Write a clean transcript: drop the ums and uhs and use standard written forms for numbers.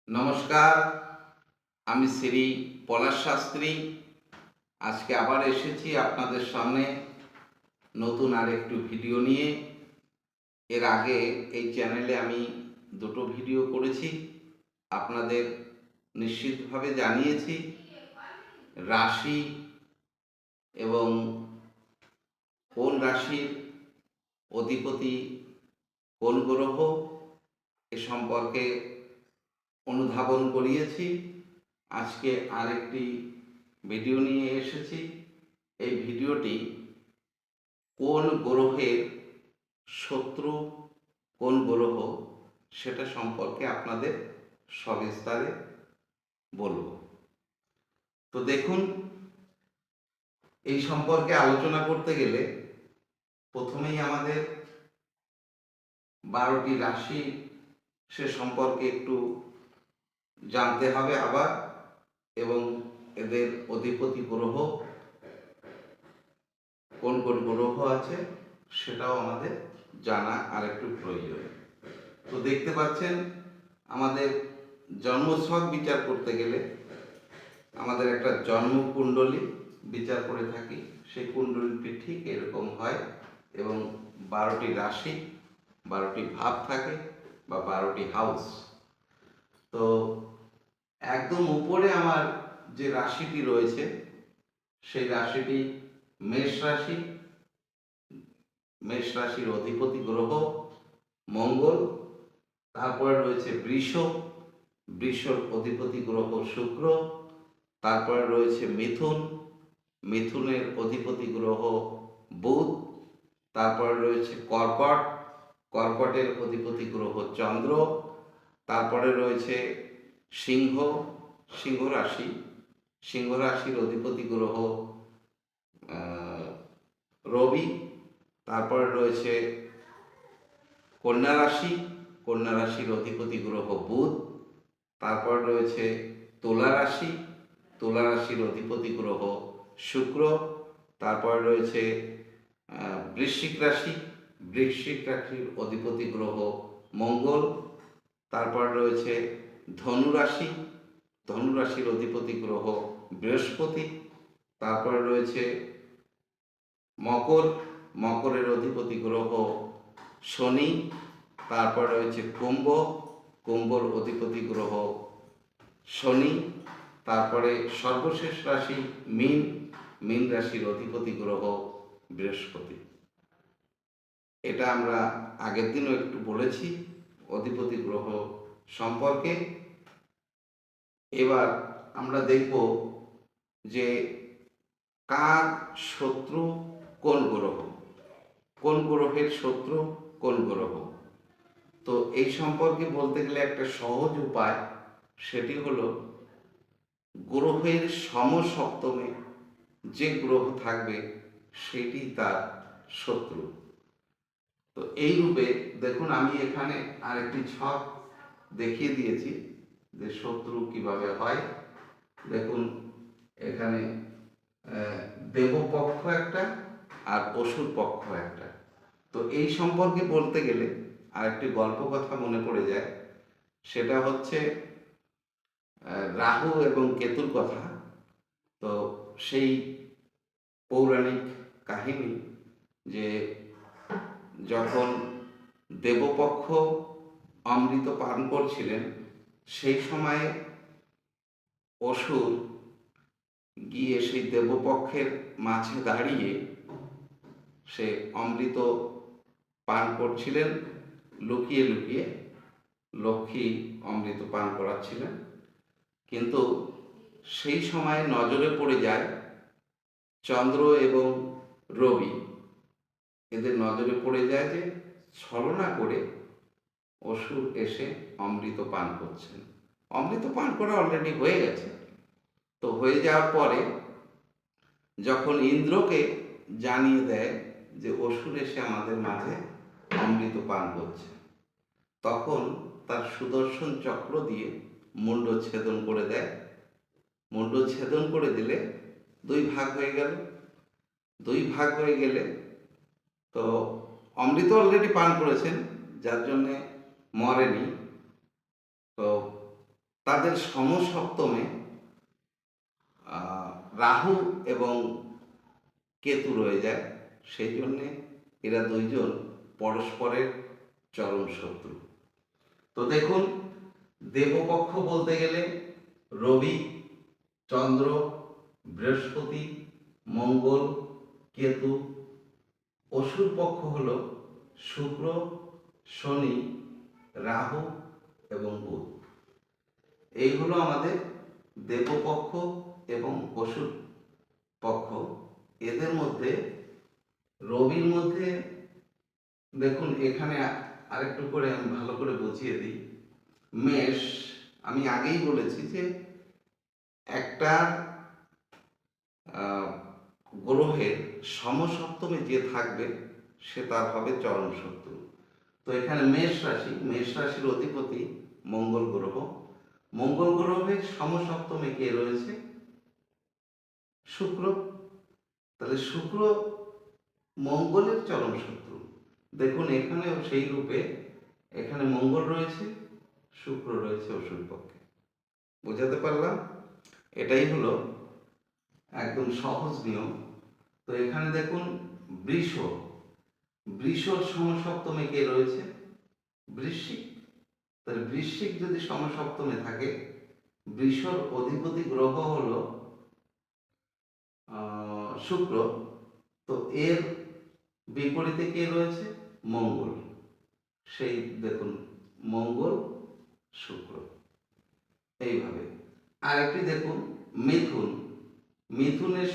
নমস্কার, আমি শ্রী পলাশ শাস্ত্রী। আজকে আবার এসেছি আপনাদের সামনে নতুন আরেকটু ভিডিও নিয়ে। এর আগে এই চ্যানেলে আমি দুটো ভিডিও করেছি, আপনাদের নিশ্চিতভাবে জানিয়েছি রাশি এবং কোন রাশির অধিপতি কোন গ্রহ এ সম্পর্কে অনুধাবন করিয়েছি। আজকে আরেকটি ভিডিও নিয়ে এসেছি। এই ভিডিওটি কোন গ্রহের শত্রু কোন গ্রহ সেটা সম্পর্কে আপনাদের সবিস্তারে বলব। তো দেখুন, এই সম্পর্কে আলোচনা করতে গেলে প্রথমেই আমাদের 12টি রাশি সে সম্পর্কে একটু জানতে হবে আবার, এবং এদের অধিপতি গ্রহ কোন কোন গ্রহ আছে সেটাও আমাদের জানা আর একটু প্রয়োজন। তো দেখতে পাচ্ছেন, আমাদের জন্মছক বিচার করতে গেলে আমাদের একটা জন্মকুণ্ডলী বিচার করে থাকি। সেই কুণ্ডলীটি ঠিক এরকম হয় এবং 12টি রাশি, 12টি ভাব থাকে বা 12টি হাউস। তো একদম উপরে আমার যে রাশিটি রয়েছে সেই রাশিটি মেষ রাশি। মেষ রাশির অধিপতি গ্রহ মঙ্গল। তারপরে রয়েছে বৃষ, বৃষর অধিপতি গ্রহ শুক্র। তারপরে রয়েছে মিথুন, মিথুনের অধিপতি গ্রহ বুধ। তারপরে রয়েছে কর্কট, কর্কটের অধিপতি গ্রহ চন্দ্র। তারপরে রয়েছে সিংহ, সিংহ রাশি, সিংহ রাশির অধিপতি গ্রহ রবি। তারপরে রয়েছে কন্যা রাশি, কন্যা রাশির অধিপতি গ্রহ বুধ। তারপর রয়েছে তুলা রাশি, তুলা রাশির অধিপতি গ্রহ শুক্র। তারপর রয়েছে বৃশ্চিক রাশি, বৃশ্চিক রাশির অধিপতি গ্রহ মঙ্গল। তারপর রয়েছে ধনু রাশি, ধনু রাশির অধিপতি গ্রহ বৃহস্পতি। তারপর রয়েছে মকর, মকরের অধিপতি গ্রহ শনি। তারপর রয়েছে কুম্ভ, কুম্ভর অধিপতি গ্রহ শনি। তারপরে সর্বশেষ রাশি মীন, মীন রাশির অধিপতি গ্রহ বৃহস্পতি। এটা আমরা আগের দিনও একটু বলেছি অধিপতি গ্রহ সম্পর্কে। এবার আমরা দেখব যে কার শত্রু কোন গ্রহ, কোন গ্রহের শত্রু কোন গ্রহ। তো এই সম্পর্কে বলতে গেলে একটা সহজ উপায়, সেটি হলো গ্রহের সমসপ্তমে যে গ্রহ থাকবে সেটি তার শত্রু। তো এই রূপে দেখুন, আমি এখানে আরেকটি ছক দেখিয়ে দিয়েছি যে শত্রু কিভাবে হয়। দেখুন, এখানে দেবপক্ষ একটা আর অসুর পক্ষ একটা। তো এই সম্পর্কে বলতে গেলে আরেকটি গল্প কথা মনে পড়ে যায়, সেটা হচ্ছে রাহু এবং কেতুর কথা। তো সেই পৌরাণিক কাহিনী যে যখন দেবপক্ষ অমৃত পান করছিলেন, সেই সময়ে অসুর গিয়ে সেই দেবপক্ষের মাঝে দাঁড়িয়ে সে অমৃত পান করছিলেন লুকিয়ে লুকিয়ে, লক্ষ্মী অমৃত পান করাচ্ছিলেন। কিন্তু সেই সময় নজরে পড়ে যায় চন্দ্র এবং রবি, এদের নজরে পড়ে যায় যে ছলনা করে অসুর এসে অমৃত পান করছেন। অমৃত পান করা অলরেডি হয়ে গেছে। তো হয়ে যাওয়ার পরে যখন ইন্দ্রকে জানিয়ে দেয় যে অসুর এসে আমাদের মাঝে অমৃত পান করছে, তখন তার সুদর্শন চক্র দিয়ে মুণ্ড ছেদন করে দেয়। মুণ্ড ছেদন করে দিলে দুই ভাগ হয়ে গেল। দুই ভাগ হয়ে গেলে তো অমৃত অলরেডি পান করেছেন, যার জন্যে মরেনি। তো তাদের সমসপ্তমে রাহু এবং কেতু রয়ে যায়, সেই জন্যে এরা দুইজন পরস্পরের চরম শত্রু। তো দেখুন, দেবপক্ষ বলতে গেলে রবি, চন্দ্র, বৃহস্পতি, মঙ্গল, কেতু। অসুর পক্ষ হল শুক্র, শনি, রাহু এবং বুধ। এই হলো আমাদের দেবপক্ষ এবং অসুর পক্ষ। এদের মধ্যে রবির মধ্যে দেখুন, এখানে আরেকটু করে আমি ভালো করে বুঝিয়ে দিই। মেষ, আমি আগেই বলেছি যে একটা গ্রহের সমসপ্তমে যে থাকবে সে তার হবে চরম শত্রু। তো এখানে মেষ রাশির অধিপতি মঙ্গল গ্রহ। মঙ্গল গ্রহের সমসপ্তমে কে রয়েছে? শুক্র। তাহলে শুক্র মঙ্গলের চরম শত্রু। দেখুন, এখানেও সেই রূপে এখানে মঙ্গল রয়েছে, শুক্র রয়েছে অসুর পক্ষে। বোঝাতে পারলাম? এটাই হলো একদম সহজ নিয়ম। তো এখানে দেখুন, বৃষর সমসপ্তমে কে রয়েছে? বৃশ্চিক। তাহলে বৃশ্চিক যদি সমসপ্তমে থাকে, বৃষর অধিপতি গ্রহ হলো শুক্র। তো এর বিপরীতে কে রয়েছে? মঙ্গল। সেই দেখুন, মঙ্গল, শুক্র, এইভাবে। আরেকটি দেখুন, মিথুনের